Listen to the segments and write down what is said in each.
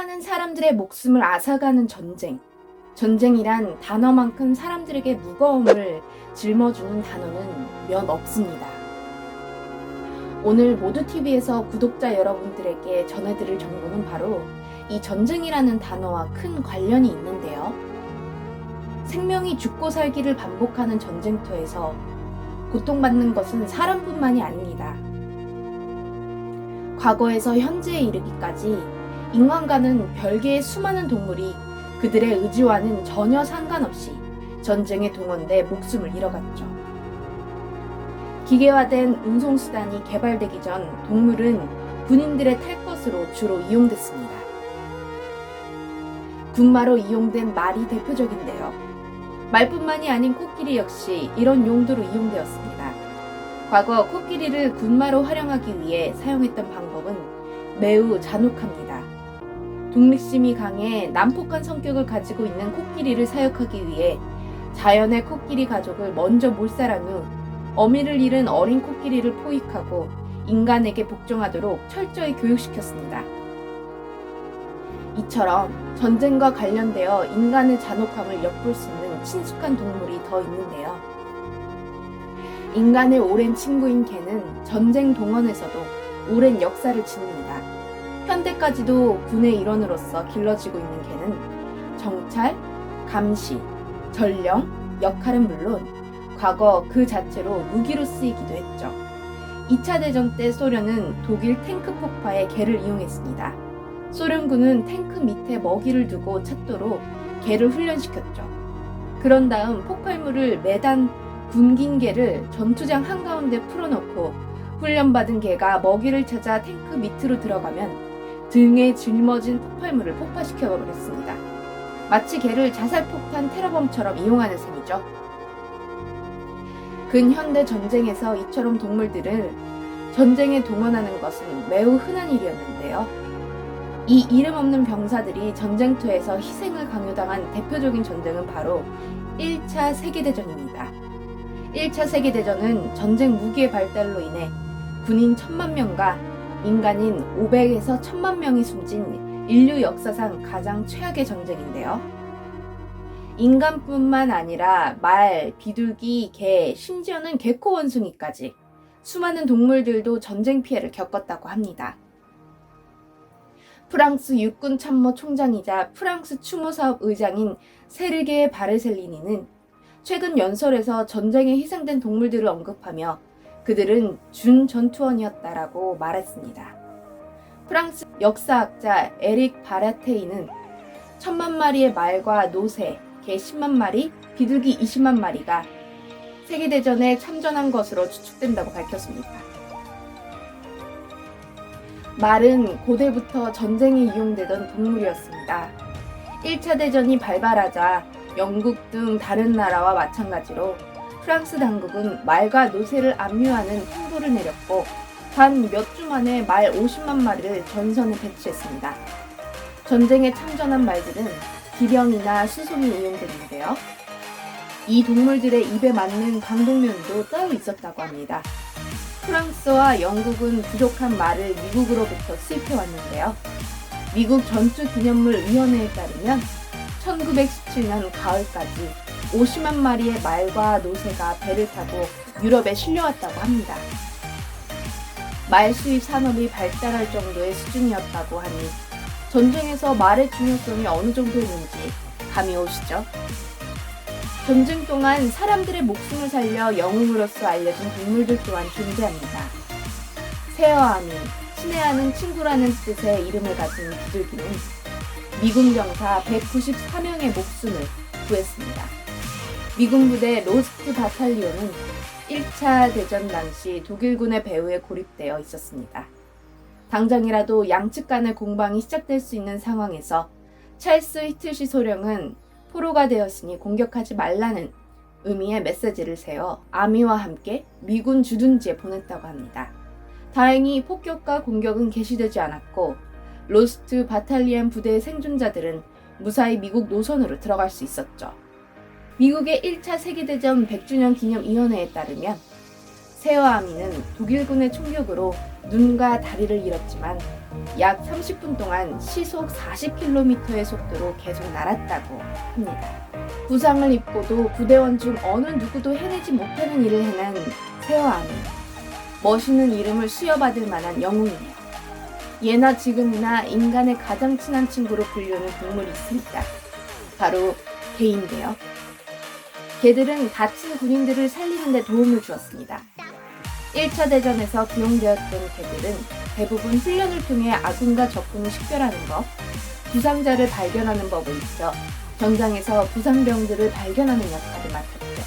수많은 사람들의 목숨을 앗아가는 전쟁. 전쟁이란 단어만큼 사람들에게 무거움을 짊어주는 단어는 몇 없습니다. 오늘 모두TV에서 구독자 여러분들에게 전해드릴 정보는 바로 이 전쟁이라는 단어와 큰 관련이 있는데요. 생명이 죽고 살기를 반복하는 전쟁터에서 고통받는 것은 사람뿐만이 아닙니다. 과거에서 현재에 이르기까지 인간과는 별개의 수많은 동물이 그들의 의지와는 전혀 상관없이 전쟁에 동원돼 목숨을 잃어갔죠. 기계화된 운송수단이 개발되기 전 동물은 군인들의 탈 것으로 주로 이용됐습니다. 군마로 이용된 말이 대표적인데요. 말뿐만이 아닌 코끼리 역시 이런 용도로 이용되었습니다. 과거 코끼리를 군마로 활용하기 위해 사용했던 방법은 매우 잔혹합니다. 독립심이 강해 난폭한 성격을 가지고 있는 코끼리를 사육하기 위해 자연의 코끼리 가족을 먼저 몰살한 후 어미를 잃은 어린 코끼리를 포획하고 인간에게 복종하도록 철저히 교육시켰습니다. 이처럼 전쟁과 관련되어 인간의 잔혹함을 엿볼 수 있는 친숙한 동물이 더 있는데요. 인간의 오랜 친구인 개는 전쟁 동원에서도 오랜 역사를 지닙니다. 현대까지도 군의 일원으로서 길러지고 있는 개는 정찰, 감시, 전령, 역할은 물론 과거 그 자체로 무기로 쓰이기도 했죠. 2차 대전 때 소련은 독일 탱크 폭파에 개를 이용했습니다. 소련군은 탱크 밑에 먹이를 두고 찾도록 개를 훈련시켰죠. 그런 다음 폭발물을 매단 굶긴 개를 전투장 한가운데 풀어놓고 훈련받은 개가 먹이를 찾아 탱크 밑으로 들어가면 등에 짊어진 폭발물을 폭파시켜버렸습니다. 마치 개를 자살폭탄 테러범처럼 이용하는 셈이죠. 근현대 전쟁에서 이처럼 동물들을 전쟁에 동원하는 것은 매우 흔한 일이었는데요. 이 이름 없는 병사들이 전쟁터에서 희생을 강요당한 대표적인 전쟁은 바로 1차 세계대전입니다. 1차 세계대전은 전쟁 무기의 발달로 인해 군인 1000만 명과 민간인 500에서 1000만 명이 숨진 인류 역사상 가장 최악의 전쟁인데요. 인간뿐만 아니라 말, 비둘기, 개, 심지어는 개코 원숭이까지 수많은 동물들도 전쟁 피해를 겪었다고 합니다. 프랑스 육군 참모 총장이자 프랑스 추모사업 의장인 세르게 바르셀리니는 최근 연설에서 전쟁에 희생된 동물들을 언급하며 그들은 준전투원이었다라고 말했습니다. 프랑스 역사학자 에릭 바라테이는 1000만 마리의 말과 노새, 개 10만 마리, 비둘기 20만 마리가 세계대전에 참전한 것으로 추측된다고 밝혔습니다. 말은 고대부터 전쟁에 이용되던 동물이었습니다. 1차 대전이 발발하자 영국 등 다른 나라와 마찬가지로 프랑스 당국은 말과 노새를 압류하는 통보를 내렸고 단 몇 주 만에 말 50만 마리를 전선에 배치했습니다. 전쟁에 참전한 말들은 기병이나 수송이 이용됐는데요. 이 동물들의 입에 맞는 방독면도 따로 있었다고 합니다. 프랑스와 영국은 부족한 말을 미국으로부터 수입해왔는데요. 미국 전투기념물위원회에 따르면 1917년 가을까지 50만 마리의 말과 노새가 배를 타고 유럽에 실려왔다고 합니다. 말 수입 산업이 발달할 정도의 수준이었다고 하니 전쟁에서 말의 중요성이 어느 정도였는지 감이 오시죠? 전쟁 동안 사람들의 목숨을 살려 영웅으로서 알려진 동물들 또한 존재합니다. 세어아미, 친애하는 친구라는 뜻의 이름을 가진 비둘기는 미군 병사 194명의 목숨을 구했습니다. 미군 부대 로스트 바탈리온은 1차 대전 당시 독일군의 배후에 고립되어 있었습니다. 당장이라도 양측 간의 공방이 시작될 수 있는 상황에서 찰스 히틀시 소령은 포로가 되었으니 공격하지 말라는 의미의 메시지를 세워 아미와 함께 미군 주둔지에 보냈다고 합니다. 다행히 폭격과 공격은 개시되지 않았고 로스트 바탈리안 부대의 생존자들은 무사히 미국 노선으로 들어갈 수 있었죠. 미국의 1차 세계대전 100주년 기념위원회에 따르면 세어아미는 독일군의 총격으로 눈과 다리를 잃었지만 약 30분 동안 시속 40km의 속도로 계속 날았다고 합니다. 부상을 입고도 부대원 중 어느 누구도 해내지 못하는 일을 해낸 세어아미. 멋있는 이름을 수여받을 만한 영웅이에요. 예나 지금이나 인간의 가장 친한 친구로 불리는 동물이 있습니다. 바로 개인데요. 개들은 다친 군인들을 살리는 데 도움을 주었습니다. 1차 대전에서 기용되었던 개들은 대부분 훈련을 통해 아군과 적군을 식별하는 것, 부상자를 발견하는 법을 익혀 전장에서 부상병들을 발견하는 역할을 맡았죠.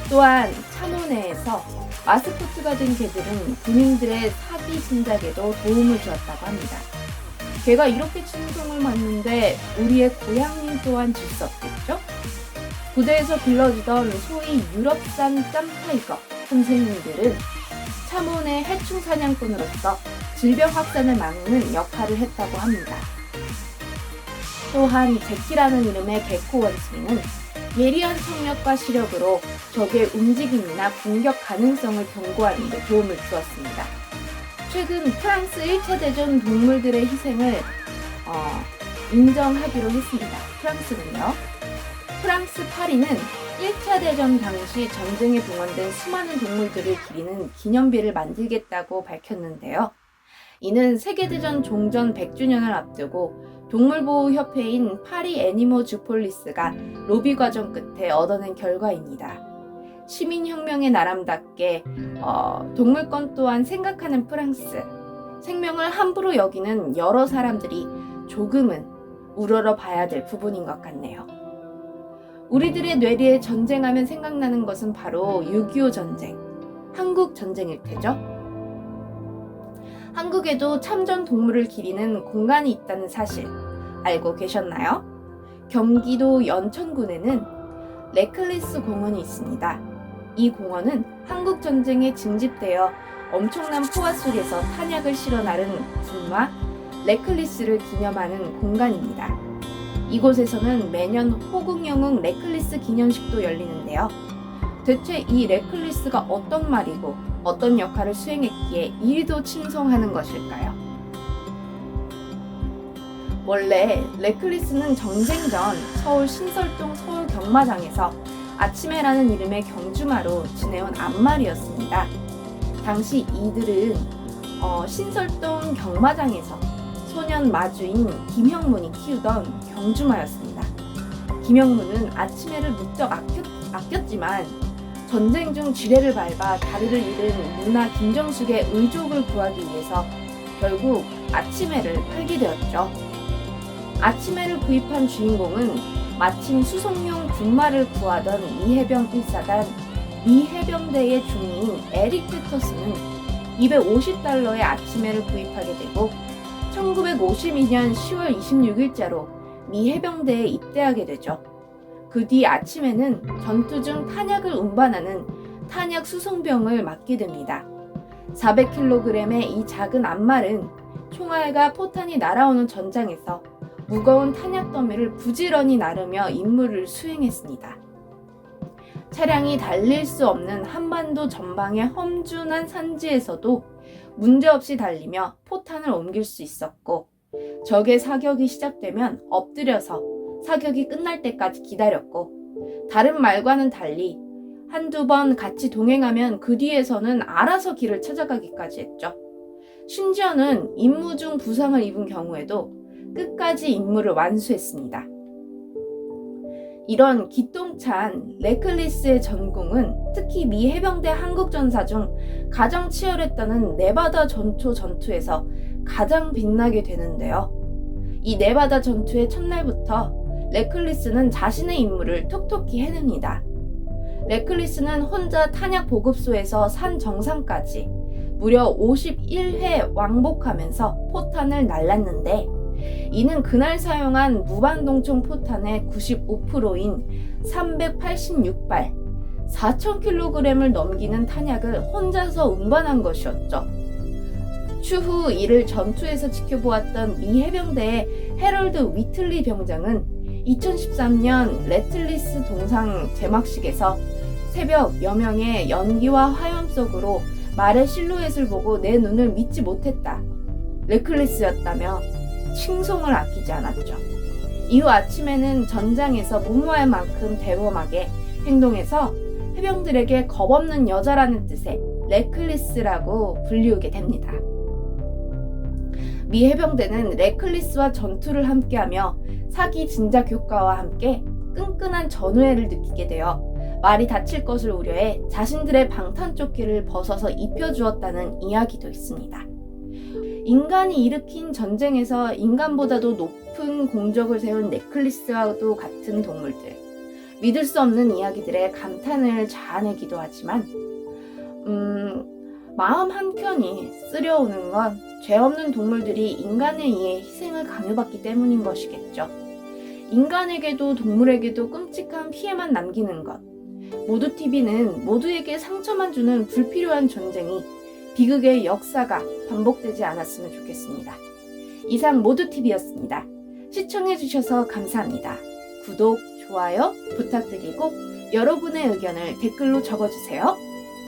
또한 참호 내에서 마스코트가 된 개들은 군인들의 사기 진작에도 도움을 주었다고 합니다. 개가 이렇게 칭송을 받는데 우리의 고양이 또한 질 수 없겠죠? 부대에서 길러지던 소위 유럽산 짬타이거 선생님들은 참호 내 해충 사냥꾼으로서 질병 확산을 막는 역할을 했다고 합니다. 또한 제키라는 이름의 개코 원숭이는 예리한 청력과 시력으로 적의 움직임이나 공격 가능성을 경고하는 데 도움을 주었습니다. 최근 프랑스 1차 대전 동물들의 희생을 인정하기로 했습니다. 프랑스는요. 프랑스 파리는 1차 대전 당시 전쟁에 동원된 수많은 동물들을 기리는 기념비를 만들겠다고 밝혔는데요. 이는 세계대전 종전 100주년을 앞두고 동물보호협회인 파리 애니모 주폴리스가 로비 과정 끝에 얻어낸 결과입니다. 시민혁명의 나람답게 동물권 또한 생각하는 프랑스, 생명을 함부로 여기는 여러 사람들이 조금은 우러러 봐야 될 부분인 것 같네요. 우리들의 뇌리에 전쟁하면 생각나는 것은 바로 6.25 전쟁, 한국 전쟁일 테죠. 한국에도 참전 동물을 기리는 공간이 있다는 사실 알고 계셨나요? 경기도 연천군에는 레클리스 공원이 있습니다. 이 공원은 한국 전쟁에 징집되어 엄청난 포화 속에서 탄약을 실어 나른 군과 레클리스를 기념하는 공간입니다. 이곳에서는 매년 호국영웅 레클리스 기념식도 열리는데요. 대체 이 레클리스가 어떤 말이고 어떤 역할을 수행했기에 이리도 칭송하는 것일까요? 원래 레클리스는 전쟁 전 서울 신설동 서울경마장에서 아침에라는 이름의 경주마로 지내온 앞말이었습니다. 당시 이들은 신설동 경마장에서 소년 마주인 김형문이 키우던 경주마였습니다. 김형문은 아침에를 무척 아꼈지만 전쟁 중 지뢰를 밟아 다리를 잃은 누나 김정숙의 의족을 구하기 위해서 결국 아침해를 팔게 되었죠. 아침해를 구입한 주인공은 마침 수송용 군마를 구하던 미해병 1사단 미해병대의 중위인 에릭 페터스는 250달러의 아침해를 구입하게 되고 1952년 10월 26일자로 미해병대에 입대하게 되죠. 그 뒤 아침에는 전투 중 탄약을 운반하는 탄약 수송병을 맡게 됩니다. 400kg의 이 작은 앞말은 총알과 포탄이 날아오는 전장에서 무거운 탄약 더미를 부지런히 나르며 임무를 수행했습니다. 차량이 달릴 수 없는 한반도 전방의 험준한 산지에서도 문제없이 달리며 포탄을 옮길 수 있었고 적의 사격이 시작되면 엎드려서 사격이 끝날 때까지 기다렸고 다른 말과는 달리 한두 번 같이 동행하면 그 뒤에서는 알아서 길을 찾아가기까지 했죠. 심지어는 임무 중 부상을 입은 경우에도 끝까지 임무를 완수했습니다. 이런 기똥찬 레클리스의 전공은 특히 미 해병대 한국전사 중 가장 치열했다는 네바다 전초 전투에서 가장 빛나게 되는데요. 이 네바다 전투의 첫날부터 레클리스는 자신의 임무를 톡톡히 해냅니다. 레클리스는 혼자 탄약 보급소에서 산 정상까지 무려 51회 왕복하면서 포탄을 날랐는데 이는 그날 사용한 무반동총 포탄의 95%인 386발, 4,000kg을 넘기는 탄약을 혼자서 운반한 것이었죠. 추후 이를 전투에서 지켜보았던 미 해병대의 해럴드 위틀리 병장은 2013년 레틀리스 동상 제막식에서 새벽 여명의 연기와 화염 속으로 말의 실루엣을 보고 내 눈을 믿지 못했다. 레클리스였다며 칭송을 아끼지 않았죠. 이후 아침에는 전장에서 무모할 만큼 대범하게 행동해서 해병들에게 겁없는 여자라는 뜻의 레클리스라고 불리우게 됩니다. 미 해병대는 레클리스와 전투를 함께하며 사기 진작 효과와 함께 끈끈한 전우애를 느끼게 되어 말이 다칠 것을 우려해 자신들의 방탄조끼를 벗어서 입혀주었다는 이야기도 있습니다. 인간이 일으킨 전쟁에서 인간보다도 높은 공적을 세운 네클리스와도 같은 동물들. 믿을 수 없는 이야기들에 감탄을 자아내기도 하지만 마음 한켠이 쓰려오는 건 죄 없는 동물들이 인간에 의해 희생을 강요받기 때문인 것이겠죠. 인간에게도 동물에게도 끔찍한 피해만 남기는 것. 모두TV는 모두에게 상처만 주는 불필요한 전쟁이 비극의 역사가 반복되지 않았으면 좋겠습니다. 이상 모두TV였습니다. 시청해주셔서 감사합니다. 구독, 좋아요 부탁드리고 여러분의 의견을 댓글로 적어주세요.